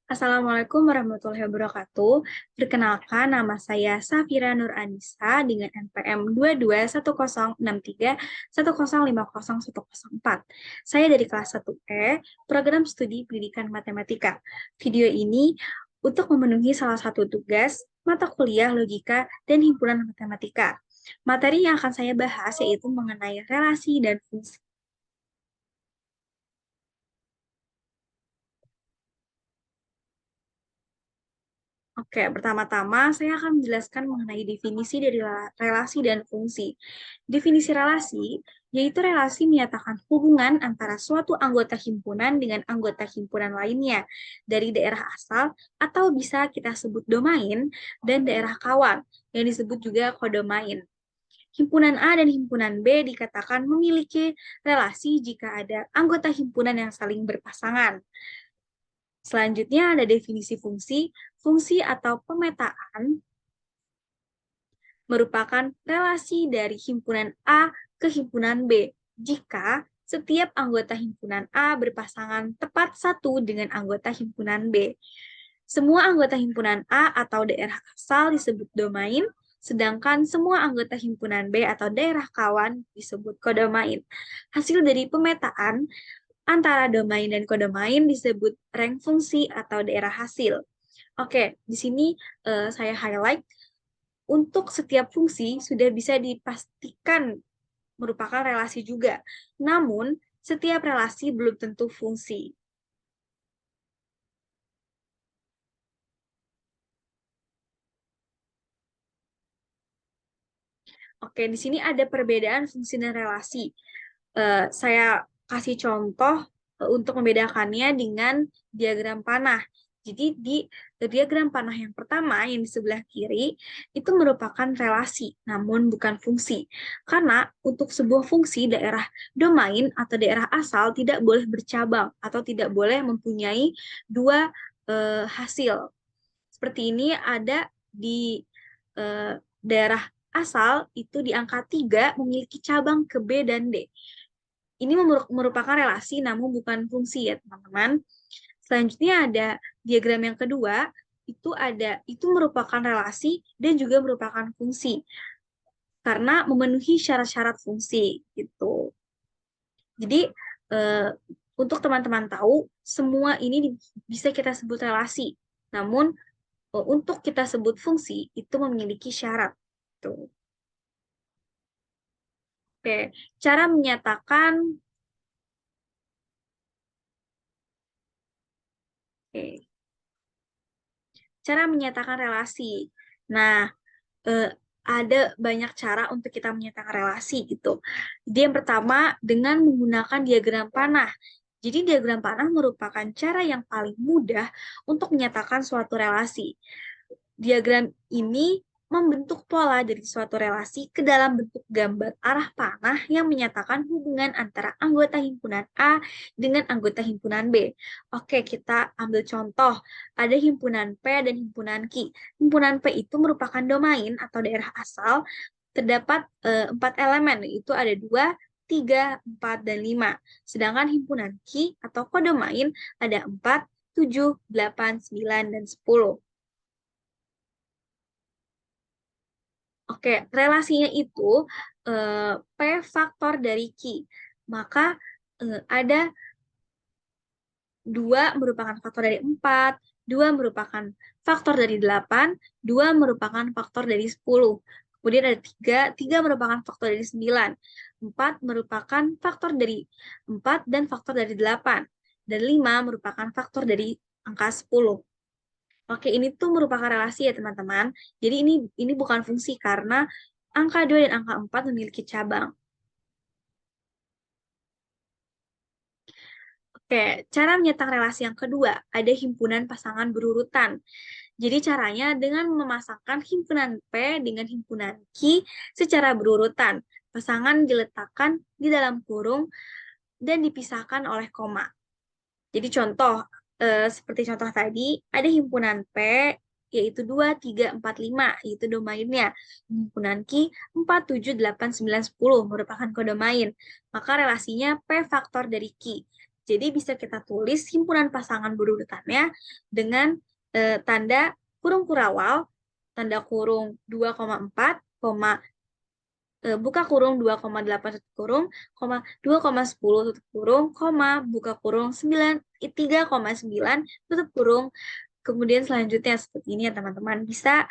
Assalamualaikum warahmatullahi wabarakatuh. Perkenalkan, nama saya Safira Nur Anissa dengan NPM 22106310500104. Saya dari kelas 1E, Program Studi Pendidikan Matematika. Video ini untuk memenuhi salah satu tugas mata kuliah logika dan himpunan matematika. Materi yang akan saya bahas yaitu mengenai relasi dan fungsi. Oke, pertama-tama saya akan menjelaskan mengenai definisi dari relasi dan fungsi. Definisi relasi yaitu relasi menyatakan hubungan antara suatu anggota himpunan dengan anggota himpunan lainnya dari daerah asal atau bisa kita sebut domain dan daerah kawan yang disebut juga kodomain. Himpunan A dan himpunan B dikatakan memiliki relasi jika ada anggota himpunan yang saling berpasangan. Selanjutnya ada definisi fungsi. Fungsi atau pemetaan merupakan relasi dari himpunan A ke himpunan B jika setiap anggota himpunan A berpasangan tepat satu dengan anggota himpunan B. Semua anggota himpunan A atau daerah asal disebut domain, sedangkan semua anggota himpunan B atau daerah kawan disebut kodomain. Hasil dari pemetaan antara domain dan kodomain disebut rank fungsi atau daerah hasil. Oke, di sini saya highlight untuk setiap fungsi sudah bisa dipastikan merupakan relasi juga. Namun, setiap relasi belum tentu fungsi. Oke, di sini ada perbedaan fungsi dan relasi. Saya kasih contoh untuk membedakannya dengan diagram panah. Jadi di diagram panah yang pertama yang di sebelah kiri itu merupakan relasi, namun bukan fungsi. Karena untuk sebuah fungsi daerah domain atau daerah asal tidak boleh bercabang atau tidak boleh mempunyai dua hasil. Seperti ini ada di daerah asal itu di angka 3 memiliki cabang ke B dan D. Ini merupakan relasi namun bukan fungsi ya teman-teman. Selanjutnya ada diagram yang kedua, itu merupakan relasi dan juga merupakan fungsi karena memenuhi syarat-syarat fungsi gitu. Jadi eh, untuk teman-teman tahu semua ini bisa kita sebut relasi. Namun untuk kita sebut fungsi itu memiliki syarat. Tuh. Oke, cara menyatakan oke, cara menyatakan relasi. Nah, eh, ada banyak cara untuk kita menyatakan relasi gitu. Jadi yang pertama dengan menggunakan diagram panah. Jadi diagram panah merupakan cara yang paling mudah untuk menyatakan suatu relasi. Diagram ini membentuk pola dari suatu relasi ke dalam bentuk gambar arah panah yang menyatakan hubungan antara anggota himpunan A dengan anggota himpunan B. Oke, kita ambil contoh. Ada himpunan P dan himpunan Q. Himpunan P itu merupakan domain atau daerah asal. Terdapat 4 elemen, yaitu ada 2, 3, 4, dan 5. Sedangkan himpunan Q atau kodomain ada 4, 7, 8, 9, dan 10. Oke, relasinya itu P faktor dari Q. Maka ada 2 merupakan faktor dari 4, 2 merupakan faktor dari 8, 2 merupakan faktor dari 10. Kemudian ada 3, 3 merupakan faktor dari 9, 4 merupakan faktor dari 4 dan faktor dari 8, dan 5 merupakan faktor dari angka 10. Oke, ini tuh merupakan relasi ya teman-teman. Jadi ini bukan fungsi karena angka 2 dan angka 4 memiliki cabang. Oke, cara menyatakan relasi yang kedua, ada himpunan pasangan berurutan. Jadi caranya dengan memasangkan himpunan P dengan himpunan Q secara berurutan. Pasangan diletakkan di dalam kurung dan dipisahkan oleh koma. Jadi contoh, seperti contoh tadi, ada himpunan P, yaitu 2, 3, 4, 5, yaitu domainnya. Himpunan Q, 4, 7, 8, 9, 10, merupakan kodomain. Maka relasinya P faktor dari Q. Jadi bisa kita tulis himpunan pasangan berurutannya dengan tanda kurung kurawal, tanda kurung 2,4, buka kurung 2,8 tutup kurung, 2,10 tutup kurung, buka kurung 3,9 tutup kurung. Kemudian selanjutnya seperti ini ya teman-teman. Bisa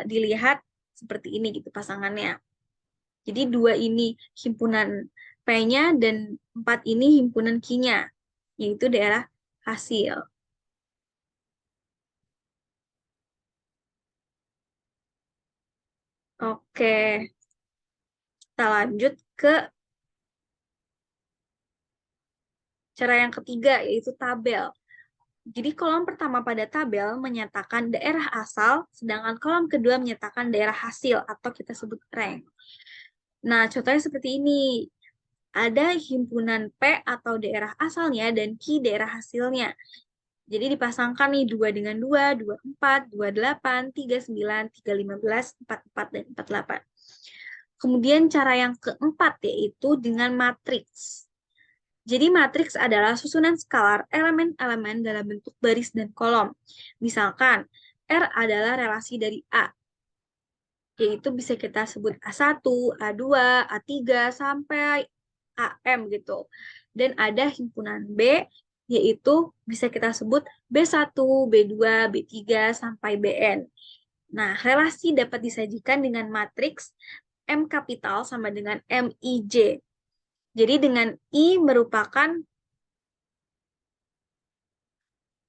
dilihat seperti ini gitu pasangannya. Jadi 2 ini himpunan P-nya dan 4 ini himpunan Q-nya, yaitu daerah hasil. Oke, kita lanjut ke cara yang ketiga, yaitu tabel. Jadi kolom pertama pada tabel menyatakan daerah asal, sedangkan kolom kedua menyatakan daerah hasil atau kita sebut rank. Nah, contohnya seperti ini. Ada himpunan P atau daerah asalnya dan Q daerah hasilnya. Jadi dipasangkan nih 2 dengan 2, 24, 28, 39, 315, 44, dan 48. Kemudian cara yang keempat yaitu dengan matriks. Jadi matriks adalah susunan skalar elemen-elemen dalam bentuk baris dan kolom. Misalkan, R adalah relasi dari A, yaitu bisa kita sebut A1, A2, A3, sampai AM gitu. Dan ada himpunan B, yaitu bisa kita sebut B1, B2, B3, sampai BN. Nah, relasi dapat disajikan dengan matriks M kapital sama dengan MIJ. Jadi dengan I merupakan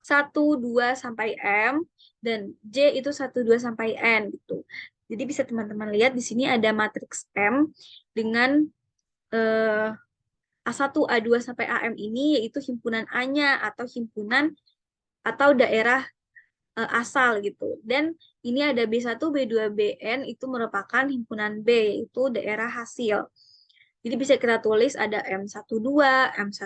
1, 2, sampai M, dan J itu 1, 2, sampai N gitu. Jadi bisa teman-teman lihat di sini ada matriks M dengan A1, A2, sampai AM ini yaitu himpunan A-nya atau himpunan atau daerah asal gitu. Dan ini ada B1, B2, BN itu merupakan himpunan B yaitu daerah hasil. Jadi bisa kita tulis ada M12, M1,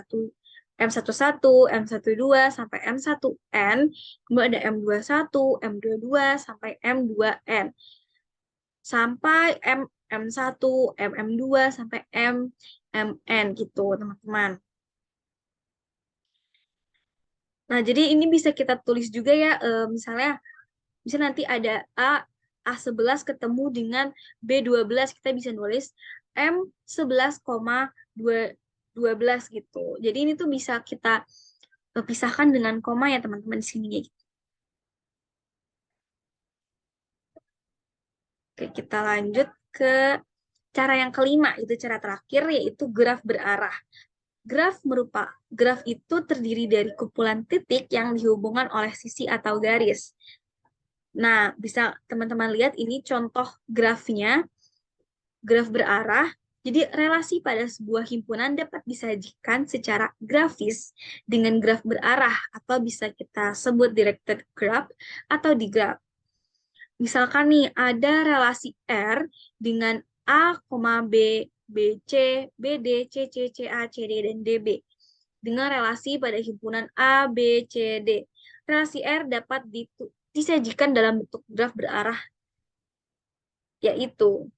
M11, M12 sampai M1N, kemudian ada M21, M22 sampai M2N. Sampai M1, MM2 sampai MN gitu, teman-teman. Nah, jadi ini bisa kita tulis juga ya, misalnya nanti ada A11 ketemu dengan B12, kita bisa nulis M11,12 gitu. Jadi ini tuh bisa kita pisahkan dengan koma ya teman-teman di sini ya. Oke, kita lanjut ke cara yang kelima, itu cara terakhir yaitu graf berarah. Graf itu terdiri dari kumpulan titik yang dihubungkan oleh sisi atau garis. Nah, bisa teman-teman lihat ini contoh grafnya, graf berarah. Jadi relasi pada sebuah himpunan dapat disajikan secara grafis dengan graf berarah atau bisa kita sebut directed graph atau digraph. Misalkan nih ada relasi R dengan A, B, BC, BD, CC, CA, CD, dan DB dengan relasi pada himpunan A, B, C, D. Relasi R dapat disajikan dalam bentuk graf berarah, yaitu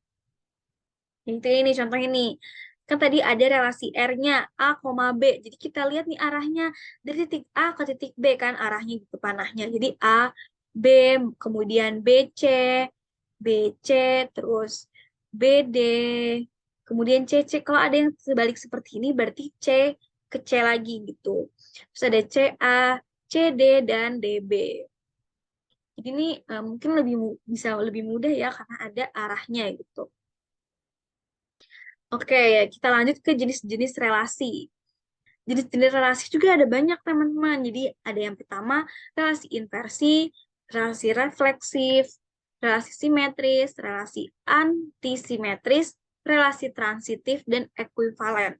ini contoh ini. Kan tadi ada relasi R-nya A, B. Jadi kita lihat nih arahnya dari titik A ke titik B kan arahnya gitu panahnya. Jadi A, B, kemudian BC, BC, terus BD, kemudian CC. Kalau ada yang sebalik seperti ini berarti C ke C lagi gitu. Terus ada CA, CD, dan DB. Jadi ini mungkin bisa lebih mudah ya karena ada arahnya gitu. Oke, ya kita lanjut ke jenis-jenis relasi. Jenis-jenis relasi juga ada banyak, teman-teman. Jadi ada yang pertama, relasi inversi, relasi refleksif, relasi simetris, relasi antisimetris, relasi transitif, dan ekuivalen.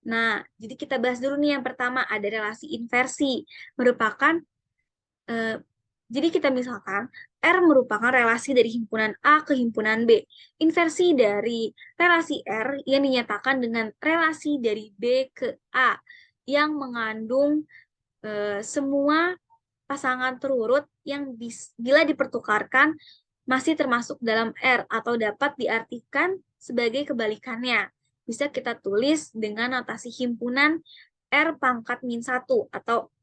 Nah, jadi kita bahas dulu nih yang pertama, ada relasi inversi. Merupakan jadi kita misalkan R merupakan relasi dari himpunan A ke himpunan B. Inversi dari relasi R yang dinyatakan dengan relasi dari B ke A yang mengandung semua pasangan terurut yang bila dipertukarkan masih termasuk dalam R atau dapat diartikan sebagai kebalikannya. bisa kita tulis dengan notasi himpunan R pangkat min 1 atau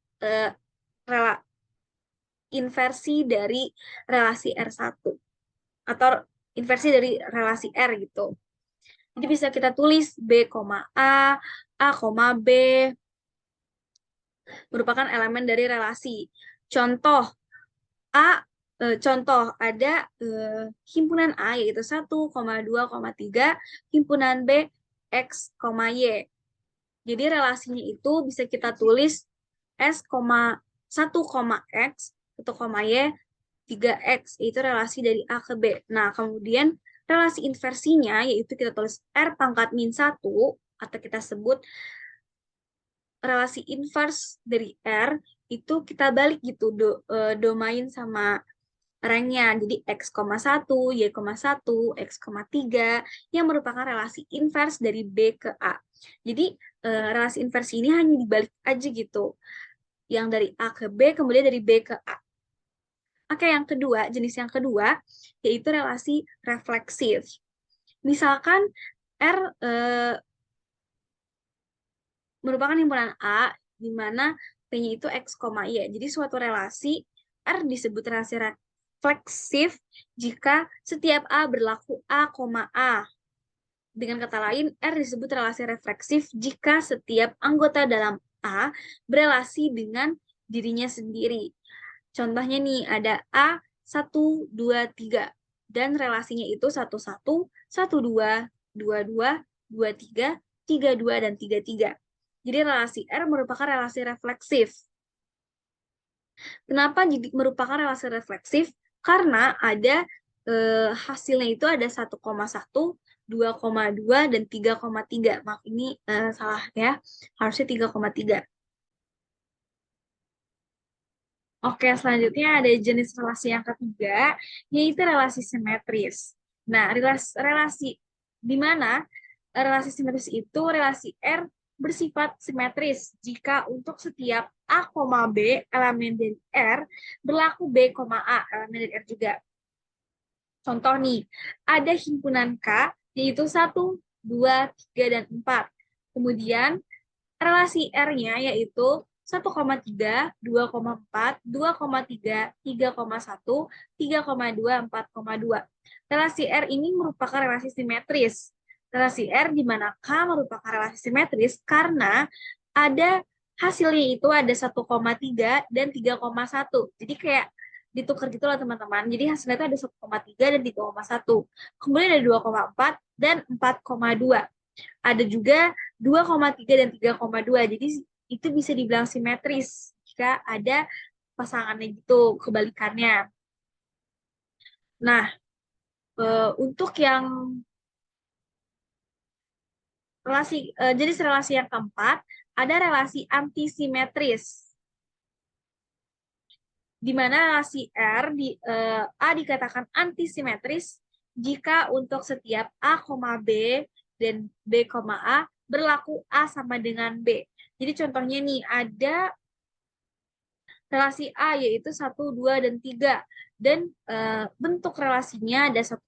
inversi dari relasi R1 atau inversi dari relasi R gitu. Jadi bisa kita tulis B, A, B merupakan elemen dari relasi. Contoh contoh ada himpunan A yaitu 1, 2, 3, himpunan B X, Y. Jadi relasinya itu bisa kita tulis S, 1, X, 1, Y, 3X, yaitu relasi dari A ke B. Nah, kemudian relasi inversinya yaitu kita tulis R pangkat min 1, atau kita sebut relasi invers dari R, itu kita balik gitu domain sama rangnya. Jadi X,1, Y,1, X,3 yang merupakan relasi invers dari B ke A. Jadi relasi inversi ini hanya dibalik aja gitu. Yang dari A ke B, kemudian dari B ke A. Oke, yang kedua, jenis yang kedua, yaitu relasi refleksif. Misalkan R merupakan himpunan A, di mana P-nya itu X, Y. Jadi suatu relasi R disebut relasi refleksif jika setiap A berlaku A, A. Dengan kata lain, R disebut relasi refleksif jika setiap anggota dalam A berelasi dengan dirinya sendiri. Contohnya nih, ada A, 1, 2, 3. Dan relasinya itu 1, 1, 1, 2, 2, 2, 2, 3, 3, 2, dan 3, 3. Jadi relasi R merupakan relasi refleksif. Kenapa jadi merupakan relasi refleksif? Karena ada hasilnya itu ada 1,1, 2,2, dan 3,3. Maaf, ini salah ya. Harusnya 3,3. Oke, selanjutnya ada jenis relasi yang ketiga, yaitu relasi simetris. Nah, relasi di mana relasi simetris itu relasi R bersifat simetris jika untuk setiap A, B elemen dari R berlaku B, A elemen dari R juga. Contoh nih, ada himpunan K yaitu 1, 2, 3, dan 4. Kemudian relasi R-nya yaitu 1,3, 2,4, 2,3, 3,1, 3,2, 4,2. Relasi R ini merupakan relasi simetris. Relasi R di mana K merupakan relasi simetris karena ada hasilnya itu ada 1,3 dan 3,1. Jadi kayak ditukar gitu loh teman-teman. Jadi hasilnya itu ada 1,3 dan 3,1. Kemudian ada 2,4 dan 4,2. Ada juga 2,3 dan 3,2. Jadi itu bisa dibilang simetris jika ada pasangannya gitu, kebalikannya. Nah, untuk yang jenis relasi yang keempat, ada relasi antisimetris. Di mana relasi R di A dikatakan antisimetris jika untuk setiap A, B dan B, A berlaku A sama dengan B. Jadi contohnya nih, ada relasi A yaitu 1, 2, dan 3. Dan bentuk relasinya ada 1,1,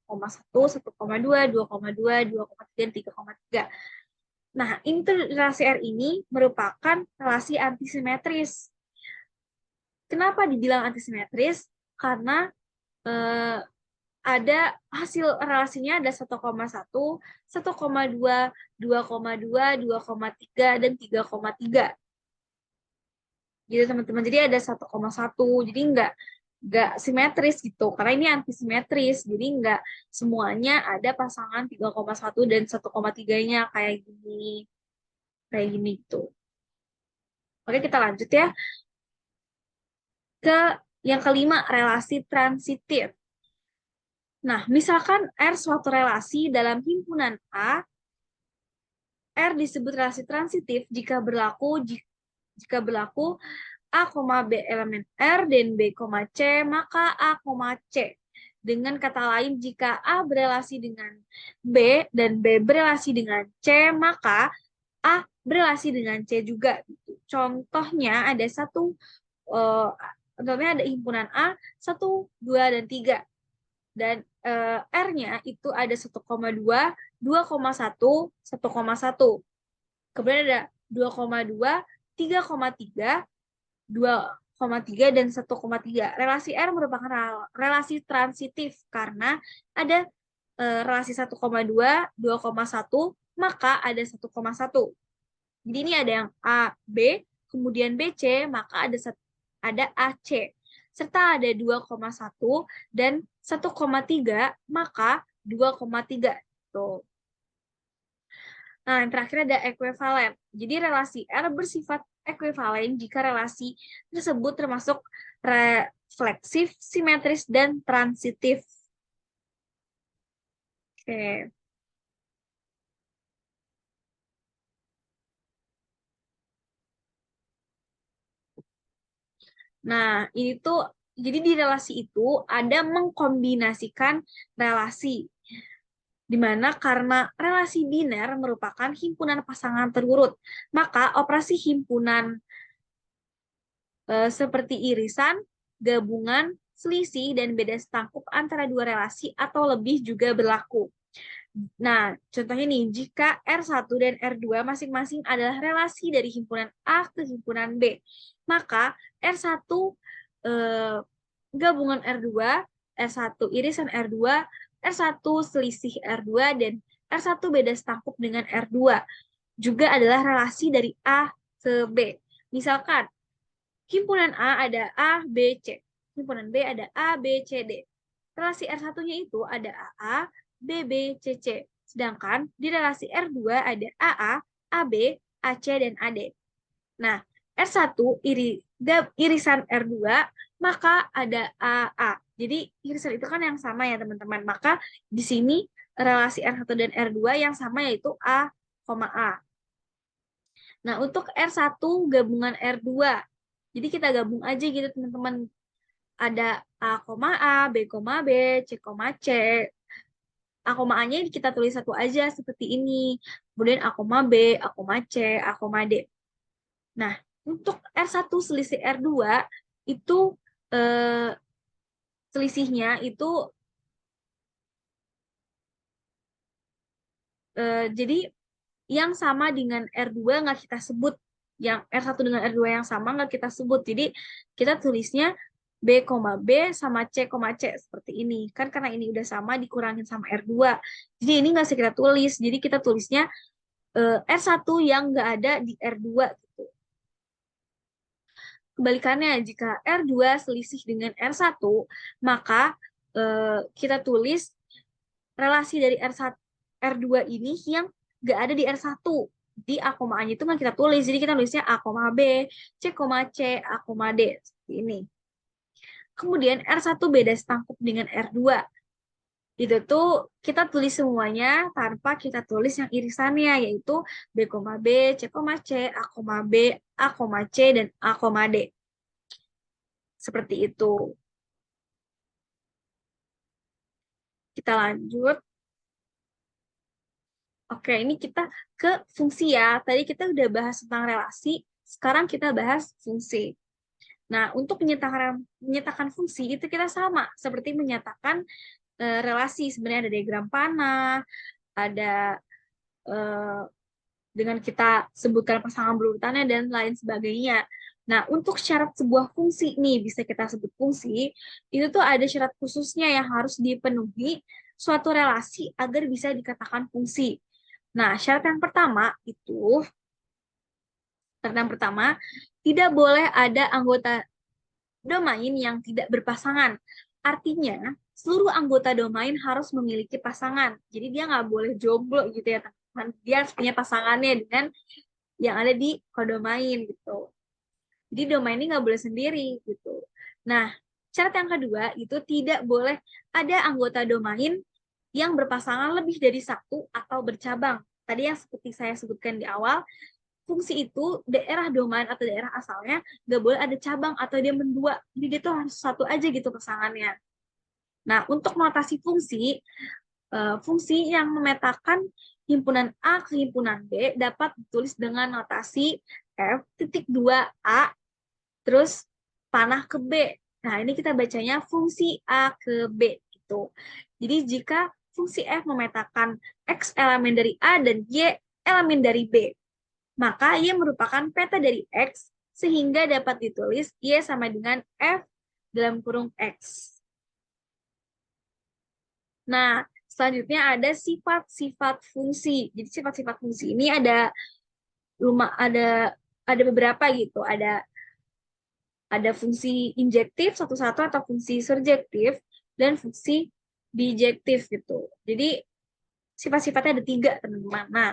1,2, 2,2, 2,3, dan 3,3. Nah, ini tuh relasi R ini merupakan relasi antisimetris. Kenapa dibilang antisimetris? Karena ada hasil relasinya ada 1,1, 1,2, 2,2, 2,3, dan 3,3. Gitu teman-teman. Jadi ada 1,1. Jadi nggak simetris gitu. Karena ini antisimetris. Jadi nggak semuanya ada pasangan 3,1 dan 1,3-nya kayak gini. Kayak gini gitu. Oke, kita lanjut ya. Ke yang kelima, relasi transitif. Nah, misalkan R suatu relasi dalam himpunan A, R disebut relasi transitif jika berlaku A, B elemen R dan B, C, maka A, C. Dengan kata lain, jika A berelasi dengan B dan B berelasi dengan C, maka A berelasi dengan C juga. Contohnya ada contohnya ada himpunan A, 1, 2, dan 3. Dan R-nya itu ada 1,2, 2,1, 1,1. Kemudian ada 2,2, 3,3, 2,3, dan 1,3. Relasi R merupakan relasi transitif karena ada relasi 1,2, 2,1, maka ada 1,1. Jadi ini ada yang A, B, kemudian BC, maka ada AC. Serta ada 2,1 dan 1,3, maka 2,3. Tuh. Nah, yang terakhir ada ekuivalen. Jadi relasi R bersifat ekuivalen jika relasi tersebut termasuk refleksif, simetris, dan transitif. Oke. Nah, ini tuh, jadi di relasi itu ada mengkombinasikan relasi. Di mana karena relasi biner merupakan himpunan pasangan terurut, maka operasi himpunan seperti irisan, gabungan, selisih, dan beda setangkup antara dua relasi atau lebih juga berlaku. Nah, contohnya nih, jika R1 dan R2 masing-masing adalah relasi dari himpunan A ke himpunan B, maka R1 gabungan R2, R1 irisan R2, R1 selisih R2, dan R1 beda setangkup dengan R2 juga adalah relasi dari A ke B. Misalkan, himpunan A ada A, B, C. Himpunan B ada A, B, C, D. Relasi R1-nya itu ada AA, BB, CC. Sedangkan di relasi R2 ada AA, AB, AC, dan AD. Nah, R1 irisan R2, maka ada AA. Jadi irisan itu kan yang sama ya teman-teman. Maka di sini relasi R1 dan R2 yang sama yaitu A, A. Nah, untuk R1 gabungan R2. Jadi kita gabung aja gitu teman-teman. Ada A, A, B, B, C, C. A, A-nya kita tulis satu aja seperti ini. Kemudian A, B, A, C, A, D. Nah, untuk R1 selisih R2 itu selisihnya itu jadi yang sama dengan R2 nggak kita sebut. Yang R1 dengan R2 yang sama nggak kita sebut. Jadi kita tulisnya B, B sama C, C seperti ini. Kan karena ini udah sama dikurangin sama R2. Jadi ini nggak usah kita tulis. Jadi kita tulisnya R1 yang nggak ada di R2 gitu. Kebalikannya, jika R2 selisih dengan R1, maka kita tulis relasi dari R2 ini yang nggak ada di R1. Di A, A-nya itu nggak kita tulis. Jadi kita tulisnya A, B, C, C, A, D. Seperti ini. Kemudian R1 beda setangkup dengan R2. Itu tuh kita tulis semuanya tanpa kita tulis yang irisannya, yaitu B, B, C, C, A, B, A, C, dan A, D. Seperti itu. Kita lanjut. Oke, ini kita ke fungsi ya. Tadi kita udah bahas tentang relasi, sekarang kita bahas fungsi. Nah, untuk menyatakan fungsi itu kita sama seperti menyatakan relasi. Sebenarnya ada diagram panah, ada dengan kita sebutkan pasangan berurutannya dan lain sebagainya. Nah, untuk syarat sebuah fungsi nih, bisa kita sebut fungsi, itu tuh ada syarat khususnya yang harus dipenuhi suatu relasi agar bisa dikatakan fungsi. Nah, syarat yang pertama, tidak boleh ada anggota domain yang tidak berpasangan. Artinya, seluruh anggota domain harus memiliki pasangan. Jadi dia nggak boleh jomblo gitu ya, teman-teman. Dia harus punya pasangannya dengan yang ada di kodomain gitu. Jadi domain ini nggak boleh sendiri gitu. Nah, syarat yang kedua itu tidak boleh ada anggota domain yang berpasangan lebih dari satu atau bercabang. Tadi yang seperti saya sebutkan di awal, fungsi itu daerah domain atau daerah asalnya nggak boleh ada cabang atau dia mendua. Jadi dia tuh harus satu aja gitu pasangannya. Nah, untuk notasi fungsi, fungsi yang memetakan himpunan A ke himpunan B dapat ditulis dengan notasi F.2A terus panah ke B. Nah, ini kita bacanya fungsi A ke B. gitu. Jadi jika fungsi f memetakan x elemen dari A dan y elemen dari B, maka y merupakan peta dari x sehingga dapat ditulis y sama dengan f dalam kurung x. Nah, selanjutnya ada sifat-sifat fungsi. Jadi sifat-sifat fungsi ini ada beberapa gitu. Ada fungsi injektif satu-satu atau fungsi surjektif dan fungsi bijektif gitu. Jadi sifat-sifatnya ada 3, teman-teman. Nah,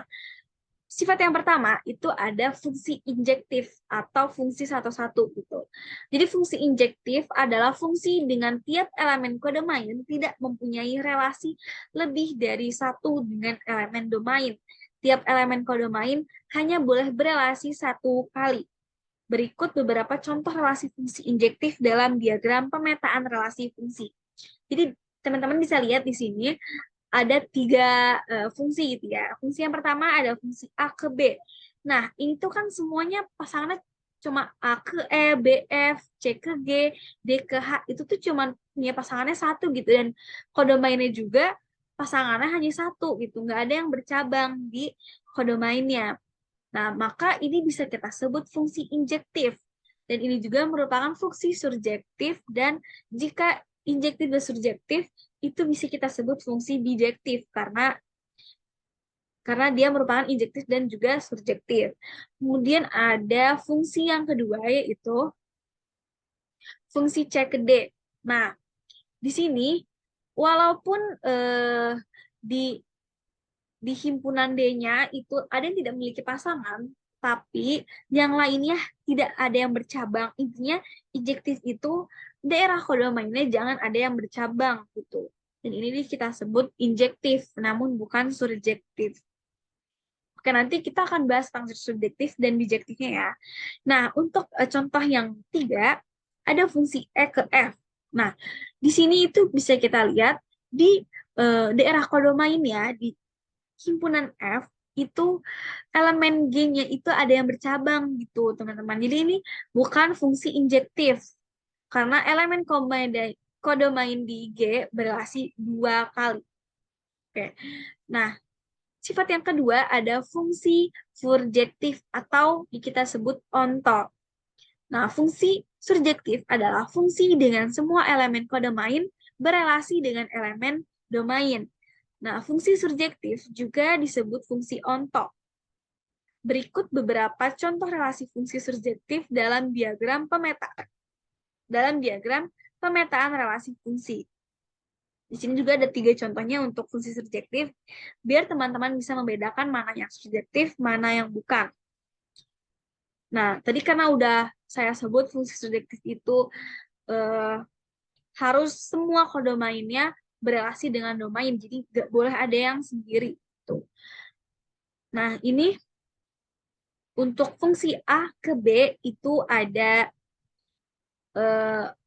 sifat yang pertama itu ada fungsi injektif atau fungsi satu-satu gitu. Jadi fungsi injektif adalah fungsi dengan tiap elemen kodomain tidak mempunyai relasi lebih dari satu dengan elemen domain. Tiap elemen kodomain hanya boleh berelasi satu kali. Berikut beberapa contoh relasi fungsi injektif dalam diagram pemetaan relasi fungsi. Jadi teman-teman bisa lihat di sini ada 3 fungsi gitu ya. Fungsi yang pertama ada fungsi A ke B. Nah, ini tuh kan semuanya pasangannya cuma A ke E, B, F, C ke G, D ke H. Itu tuh cuma punya pasangannya satu gitu. Dan kodomainnya juga pasangannya hanya satu gitu. Nggak ada yang bercabang di kodomainnya. Nah, maka ini bisa kita sebut fungsi injektif. Dan ini juga merupakan fungsi surjektif. Dan jika injektif dan surjektif, itu bisa kita sebut fungsi bijektif karena dia merupakan injektif dan juga surjektif. Kemudian ada fungsi yang kedua yaitu fungsi C ke D. Nah, di sini walaupun di himpunan D-nya itu ada yang tidak memiliki pasangan, tapi yang lainnya tidak ada yang bercabang. Intinya injektif itu daerah kodomainnya jangan ada yang bercabang gitu. Dan ini kita sebut injektif, namun bukan surjektif. Oke, nanti kita akan bahas tentang subjektif dan bijektifnya ya. Nah, untuk contoh yang 3, ada fungsi E ke F. Nah, di sini itu bisa kita lihat di daerah kodomain ya, di himpunan F, itu elemen G-nya itu ada yang bercabang gitu, teman-teman. Jadi ini bukan fungsi injektif, karena elemen kodomain di G berelasi 2 kali. Oke. Nah, sifat yang kedua ada fungsi surjektif atau kita sebut onto. Nah, fungsi surjektif adalah fungsi dengan semua elemen kodomain berelasi dengan elemen domain. Nah, fungsi surjektif juga disebut fungsi onto. Berikut beberapa contoh relasi fungsi surjektif dalam diagram pemetaan relasi fungsi. Di sini juga ada 3 contohnya untuk fungsi surjektif, biar teman-teman bisa membedakan mana yang surjektif, mana yang bukan. Nah, tadi karena udah saya sebut fungsi surjektif itu harus semua kodomainnya berelasi dengan domain, jadi nggak boleh ada yang sendiri. Tuh. Nah, ini untuk fungsi A ke B itu ada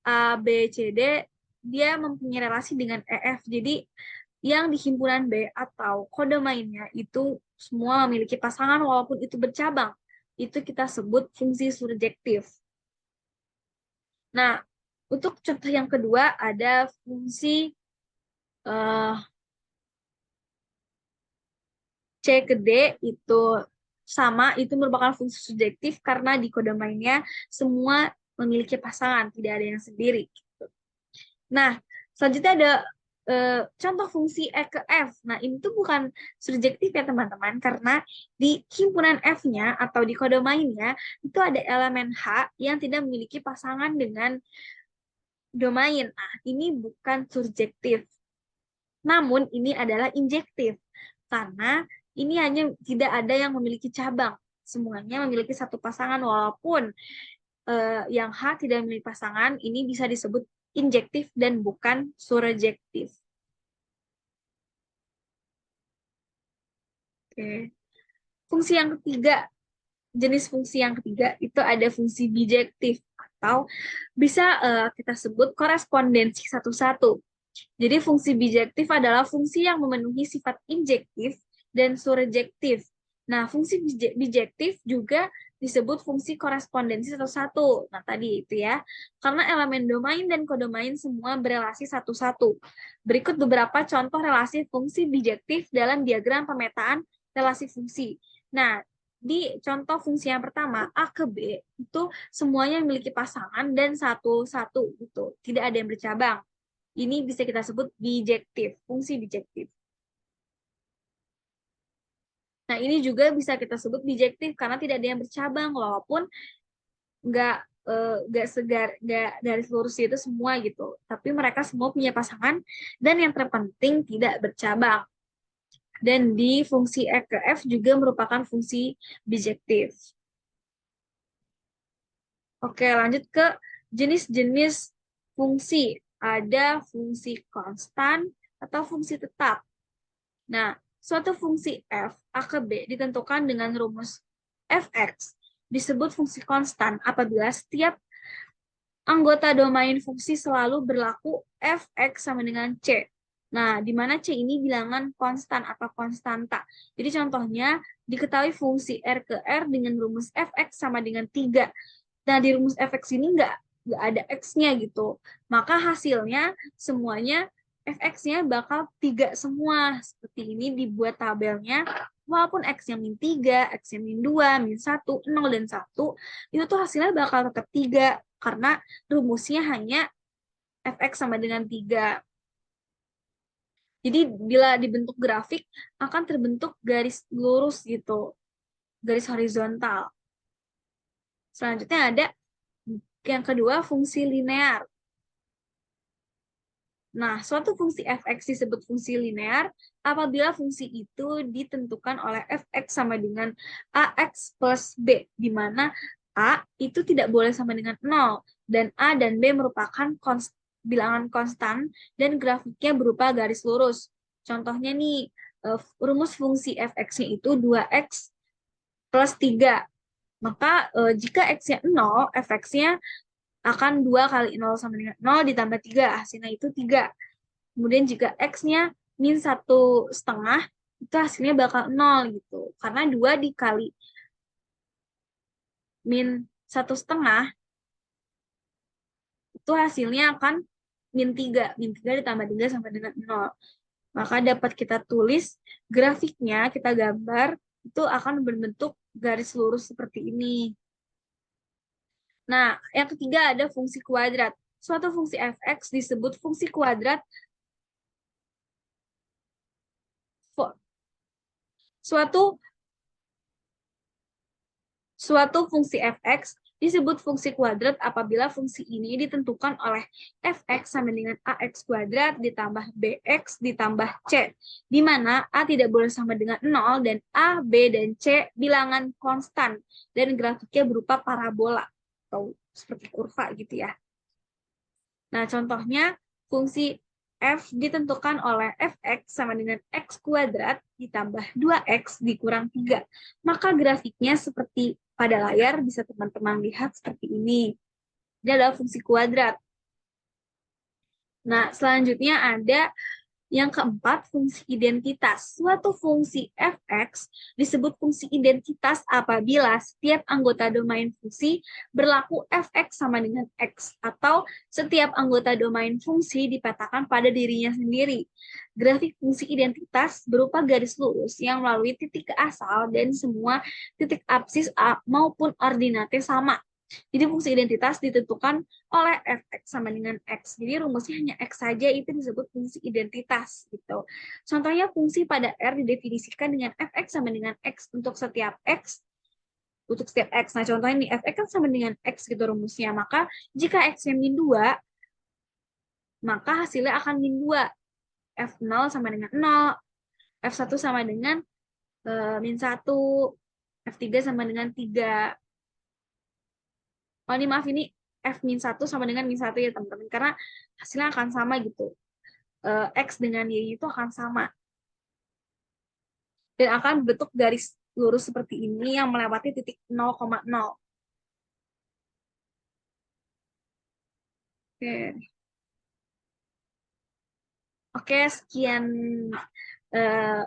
A, B, C, D, dia mempunyai relasi dengan EF. Jadi yang di himpunan B atau kodomainnya itu semua memiliki pasangan walaupun itu bercabang. Itu kita sebut fungsi surjektif. Nah, untuk contoh yang kedua ada fungsi C ke D itu sama, itu merupakan fungsi surjektif karena di kodomainnya semua memiliki pasangan, tidak ada yang sendiri. Nah, selanjutnya ada contoh fungsi E ke F. Nah, ini tuh bukan surjektif ya teman-teman, karena di himpunan F-nya atau di kodomainnya itu ada elemen H yang tidak memiliki pasangan dengan domain. Nah, ini bukan surjektif. Namun, ini adalah injektif, karena ini hanya tidak ada yang memiliki cabang. Semuanya memiliki satu pasangan, walaupun yang H tidak memiliki pasangan, ini bisa disebut injektif dan bukan surjektif. Oke. Fungsi yang ketiga, jenis fungsi yang ketiga itu ada fungsi bijektif atau bisa kita sebut korespondensi satu-satu. Jadi fungsi bijektif adalah fungsi yang memenuhi sifat injektif dan surjektif. Nah, fungsi bijektif juga disebut fungsi korespondensi satu-satu. Nah, tadi itu ya. Karena elemen domain dan kodomain semua berelasi satu-satu. Berikut beberapa contoh relasi fungsi bijektif dalam diagram pemetaan relasi fungsi. Nah, di contoh fungsi yang pertama, A ke B, itu semuanya memiliki pasangan dan satu-satu. Gitu. Tidak ada yang bercabang. Ini bisa kita sebut bijektif, fungsi bijektif. Nah, ini juga bisa kita sebut bijektif karena tidak ada yang bercabang, walaupun nggak nggak garis lurus itu semua gitu. Tapi mereka semua punya pasangan dan yang terpenting tidak bercabang. Dan di fungsi E ke F juga merupakan fungsi bijektif. Oke, lanjut ke jenis-jenis fungsi. Ada fungsi konstan atau fungsi tetap. Nah, suatu fungsi f, a ke b, ditentukan dengan rumus fx, disebut fungsi konstan apabila setiap anggota domain fungsi selalu berlaku fx sama dengan c. Nah, di mana c ini bilangan konstan atau konstanta. Jadi contohnya, diketahui fungsi r ke r dengan rumus fx sama dengan 3. Nah, di rumus fx ini nggak ada x-nya gitu. Maka hasilnya semuanya fx-nya bakal 3 semua. Seperti ini dibuat tabelnya. Walaupun x-nya min 3, x-nya min 2, min 1, 0, dan 1, itu tuh hasilnya bakal tetap 3. Karena rumusnya hanya fx sama dengan 3. Jadi bila dibentuk grafik, akan terbentuk garis lurus gitu. Garis horizontal. Selanjutnya ada yang kedua, fungsi linear. Nah, suatu fungsi fx disebut fungsi linear apabila fungsi itu ditentukan oleh fx sama dengan ax plus b, di mana a itu tidak boleh sama dengan 0, dan a dan b merupakan bilangan konstan dan grafiknya berupa garis lurus. Contohnya nih, rumus fungsi fx-nya itu 2x plus 3. Maka jika x-nya 0, fx-nya akan 2 kali 0 sama dengan 0 ditambah 3. Hasilnya itu 3. Kemudian jika X-nya min 1,5, itu hasilnya bakal 0 gitu. Karena 2 dikali min 1,5, itu hasilnya akan min 3. Min 3 ditambah 3 sama dengan 0. Maka dapat kita tulis grafiknya, kita gambar, itu akan berbentuk garis lurus seperti ini. Nah, yang ketiga ada fungsi kuadrat. Suatu fungsi fx disebut fungsi kuadrat. Suatu fungsi fx disebut fungsi kuadrat apabila fungsi ini ditentukan oleh fx sama dengan ax kuadrat ditambah bx ditambah c, di mana a tidak boleh sama dengan 0 dan a, b, dan c bilangan konstan dan grafiknya berupa parabola atau seperti kurva gitu ya. Nah, contohnya fungsi f ditentukan oleh fx sama dengan x kuadrat ditambah 2x dikurang 3. Maka grafiknya seperti pada layar bisa teman-teman lihat seperti ini. Ini adalah fungsi kuadrat. Nah, selanjutnya ada yang keempat, fungsi identitas. Suatu fungsi fx disebut fungsi identitas apabila setiap anggota domain fungsi berlaku fx sama dengan x, atau setiap anggota domain fungsi dipetakan pada dirinya sendiri. Grafik fungsi identitas berupa garis lurus yang melalui titik ke asal dan semua titik absis maupun ordinatnya sama. Jadi fungsi identitas ditentukan oleh fx sama dengan x. Jadi rumusnya hanya x saja, itu disebut fungsi identitas gitu. Contohnya fungsi pada R didefinisikan dengan fx sama dengan x untuk setiap x. Untuk setiap x. Nah, contohnya ini fx kan sama dengan x gitu rumusnya. Maka jika x-nya min 2, maka hasilnya akan min 2. F0 sama dengan 0, F1 sama dengan min 1, F3 sama dengan 3. Oh, ini maaf, ini F-1 sama dengan min 1 ya teman-teman, karena hasilnya akan sama gitu. X dengan Y itu akan sama. Dan akan bentuk garis lurus seperti ini yang melewati titik 0,0. Oke. Oke, sekian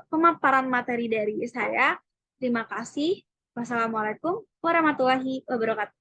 pemaparan materi dari saya. Terima kasih. Wassalamualaikum warahmatullahi wabarakatuh.